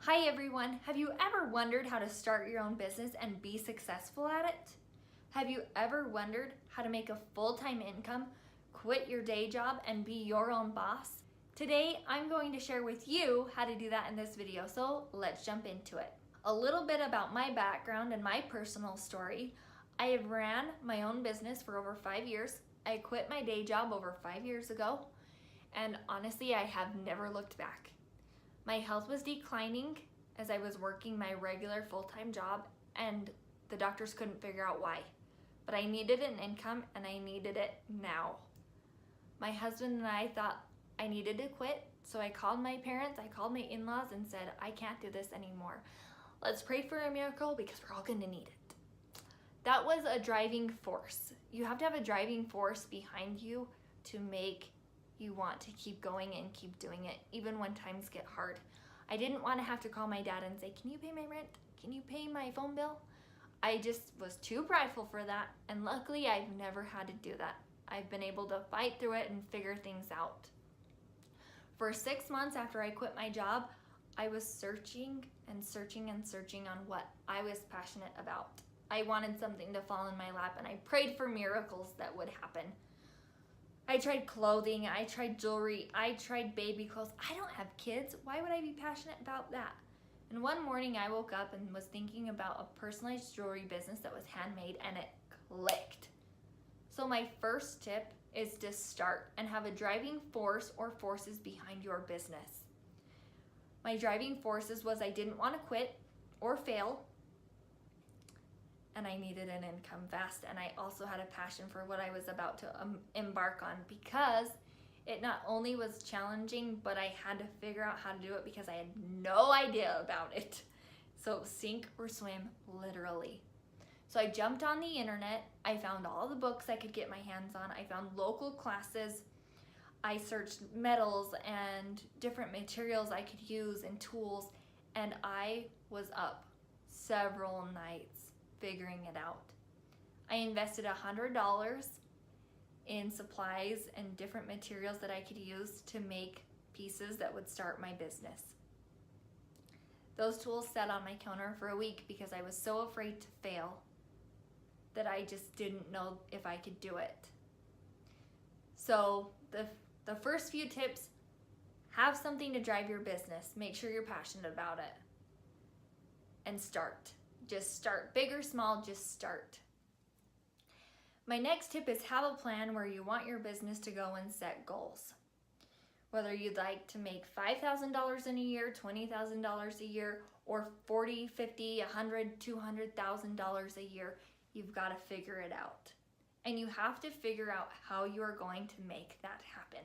Hi everyone, have you ever wondered how to start your own business and be successful at it? Have you ever wondered how to make a full-time income, quit your day job, and be your own boss? Today, I'm going to share with you how to do that in this video, so let's jump into it. A little bit about my background and my personal story. I have ran my own business for over 5 years. I quit my day job over 5 years ago, and honestly, I have never looked back. My health was declining as I was working my regular full-time job, and the doctors couldn't figure out why. But I needed an income, and I needed it now. My husband and I thought I needed to quit, so I called my parents, I called my in-laws and said, I can't do this anymore. Let's pray for a miracle because we're all gonna need it. That was a driving force. You have to have a driving force behind you to make you want to keep going and keep doing it, even when times get hard. I didn't want to have to call my dad and say, can you pay my rent? Can you pay my phone bill? I just was too prideful for that, and luckily I've never had to do that. I've been able to fight through it and figure things out. For 6 months after I quit my job, I was searching and searching and searching on what I was passionate about. I wanted something to fall in my lap, and I prayed for miracles that would happen. I tried clothing, I tried jewelry, I tried baby clothes. I don't have kids. Why would I be passionate about that? And one morning I woke up and was thinking about a personalized jewelry business that was handmade, and it clicked. So my first tip is to start and have a driving force or forces behind your business. My driving forces was I didn't want to quit or fail, and I needed an income fast, and I also had a passion for what I was about to embark on, because it not only was challenging, but I had to figure out how to do it because I had no idea about it. So sink or swim, literally. So I jumped on the internet, I found all the books I could get my hands on, I found local classes, I searched metals and different materials I could use and tools, and I was up several nights figuring it out. I invested $100 in supplies and different materials that I could use to make pieces that would start my business. Those tools sat on my counter for a week because I was so afraid to fail that I just didn't know if I could do it. So the first few tips: have something to drive your business, make sure you're passionate about it, and start. Just start. Big or small, just start. My next tip is have a plan where you want your business to go and set goals. Whether you'd like to make $5,000 in a year, $20,000 a year, or $40,000, $50,000, $100,000, $200,000 a year, you've got to figure it out. And you have to figure out how you are going to make that happen.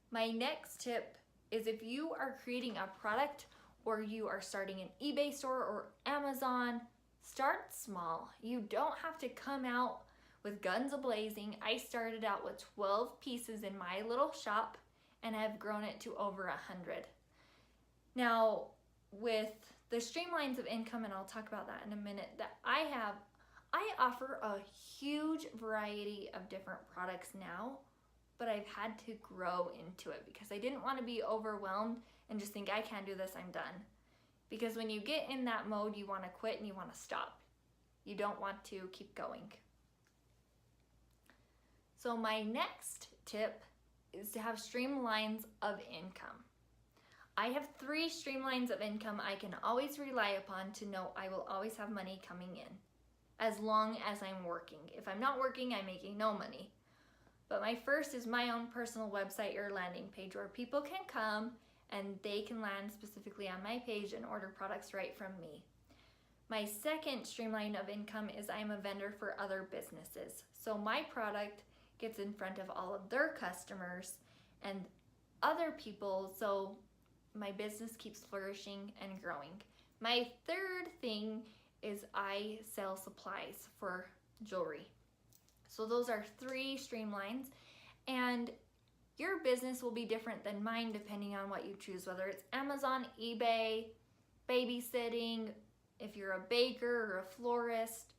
My next tip is if you are creating a product or you are starting an eBay store or Amazon, start small. You don't have to come out with guns a-blazing. I started out with 12 pieces in my little shop and have grown it to over 100. Now, with the streamlines of income, and I'll talk about that in a minute, that I offer a huge variety of different products now, but I've had to grow into it because I didn't want to be overwhelmed and just think, I can't do this, I'm done. Because when you get in that mode, you want to quit and you want to stop. You don't want to keep going. So my next tip is to have streamlines of income. I have 3 streamlines of income I can always rely upon to know I will always have money coming in, as long as I'm working. If I'm not working, I'm making no money. But my first is my own personal website or landing page where people can come and they can land specifically on my page and order products right from me. My second streamline of income is I'm a vendor for other businesses. So my product gets in front of all of their customers and other people, so my business keeps flourishing and growing. My third thing is I sell supplies for jewelry. So those are 3 streamlines, and your business will be different than mine depending on what you choose, whether it's Amazon, eBay, babysitting, if you're a baker or a florist,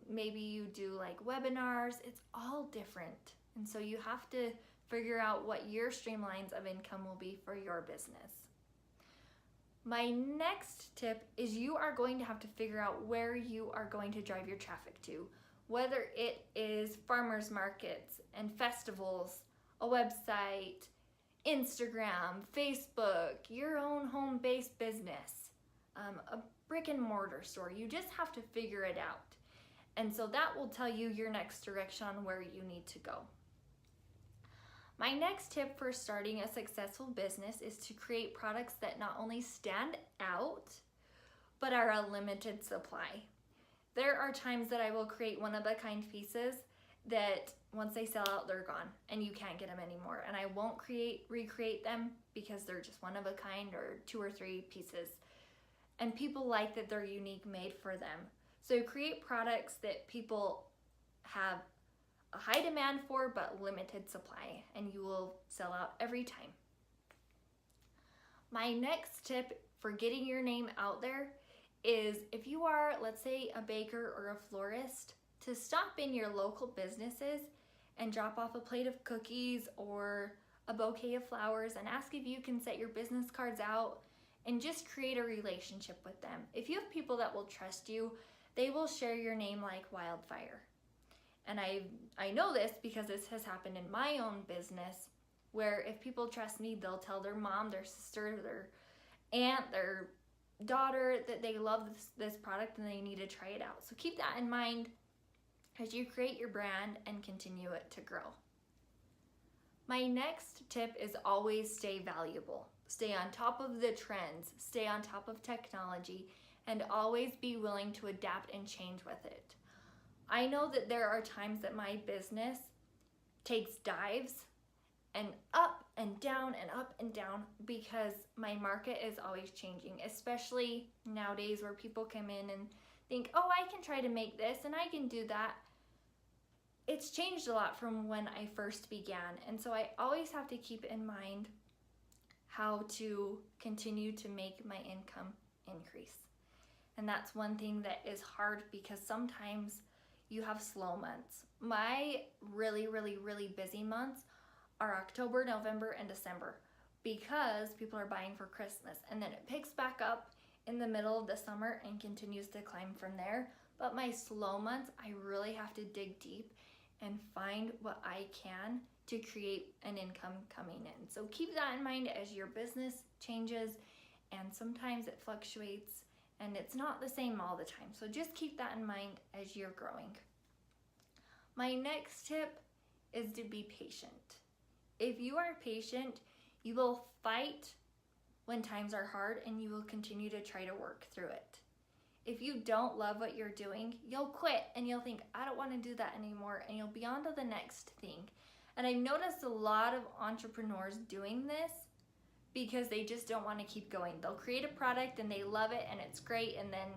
maybe you do like webinars. It's all different. And so you have to figure out what your streamlines of income will be for your business. My next tip is you are going to have to figure out where you are going to drive your traffic to, whether it is farmers markets and festivals, a website, Instagram, Facebook, your own home-based business, a brick and mortar store. You just have to figure it out. And so that will tell you your next direction on where you need to go. My next tip for starting a successful business is to create products that not only stand out, but are a limited supply. There are times that I will create one-of-a-kind pieces that once they sell out, they're gone and you can't get them anymore. And I won't recreate them because they're just one of a kind or 2 or 3 pieces. And people like that they're unique, made for them. So create products that people have a high demand for but limited supply, and you will sell out every time. My next tip for getting your name out there is if you are, let's say, a baker or a florist, to stop in your local businesses and drop off a plate of cookies or a bouquet of flowers and ask if you can set your business cards out and just create a relationship with them. If you have people that will trust you, they will share your name like wildfire. And I know this because this has happened in my own business, where if people trust me, they'll tell their mom, their sister, their aunt, their daughter that they love this product and they need to try it out. So keep that in mind as you create your brand and continue it to grow. My next tip is always stay valuable. Stay on top of the trends, stay on top of technology, and always be willing to adapt and change with it. I know that there are times that my business takes dives and up and down and up and down because my market is always changing, especially nowadays where people come in and think, oh, I can try to make this and I can do that. It's changed a lot from when I first began, and so I always have to keep in mind how to continue to make my income increase. And that's one thing that is hard because sometimes you have slow months. My really, really, really busy months are October, November, and December because people are buying for Christmas. And then it picks back up in the middle of the summer and continues to climb from there. But my slow months, I really have to dig deep and find what I can to create an income coming in. So keep that in mind as your business changes, and sometimes it fluctuates and it's not the same all the time. So just keep that in mind as you're growing. My next tip is to be patient. If you are patient, you will fight when times are hard and you will continue to try to work through it. If you don't love what you're doing, you'll quit and you'll think, I don't want to do that anymore, and you'll be on to the next thing. And I've noticed a lot of entrepreneurs doing this because they just don't want to keep going. They'll create a product and they love it and it's great, and then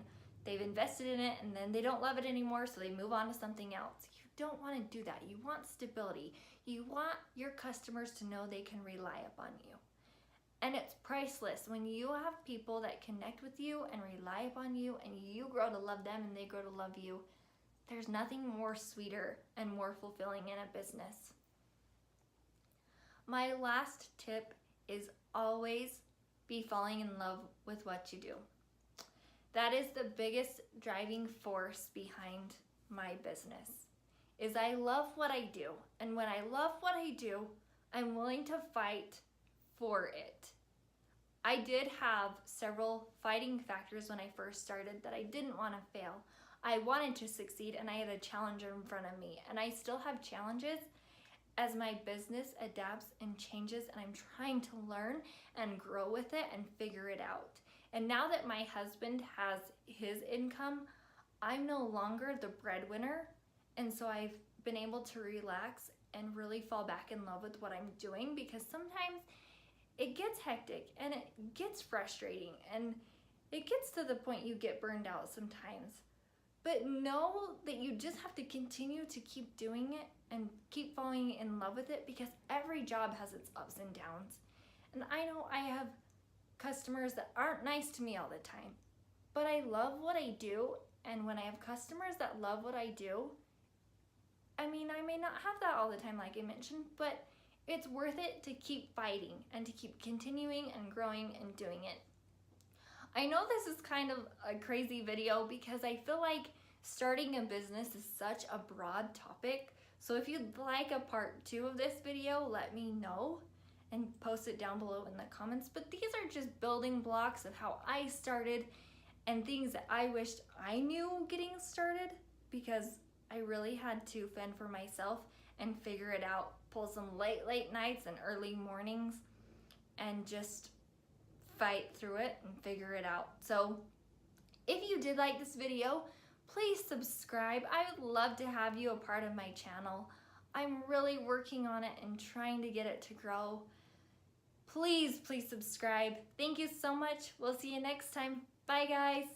they've invested in it and then they don't love it anymore, so they move on to something else. You don't want to do that. You want stability. You want your customers to know they can rely upon you. And it's priceless when you have people that connect with you and rely upon you and you grow to love them and they grow to love you. There's nothing more sweeter and more fulfilling in a business. My last tip is always be falling in love with what you do. That is the biggest driving force behind my business, is I love what I do. And when I love what I do, I'm willing to fight for it. I did have several fighting factors when I first started that I didn't want to fail. I wanted to succeed and I had a challenger in front of me, and I still have challenges as my business adapts and changes, and I'm trying to learn and grow with it and figure it out. And now that my husband has his income, I'm no longer the breadwinner, and so I've been able to relax and really fall back in love with what I'm doing, because sometimes it gets hectic and it gets frustrating and it gets to the point you get burned out sometimes. But know that you just have to continue to keep doing it and keep falling in love with it, because every job has its ups and downs. And I know I have customers that aren't nice to me all the time, but I love what I do. And when I have customers that love what I do, I mean, I may not have that all the time, like I mentioned, but it's worth it to keep fighting and to keep continuing and growing and doing it. I know this is kind of a crazy video because I feel like starting a business is such a broad topic. So if you'd like a part 2 of this video, let me know and post it down below in the comments. But these are just building blocks of how I started and things that I wished I knew getting started, because I really had to fend for myself and figure it out, pull some late nights and early mornings and just fight through it and figure it out. So if you did like this video, please subscribe. I would love to have you a part of my channel. I'm really working on it and trying to get it to grow. Please subscribe. Thank you so much. We'll see you next time. Bye, guys.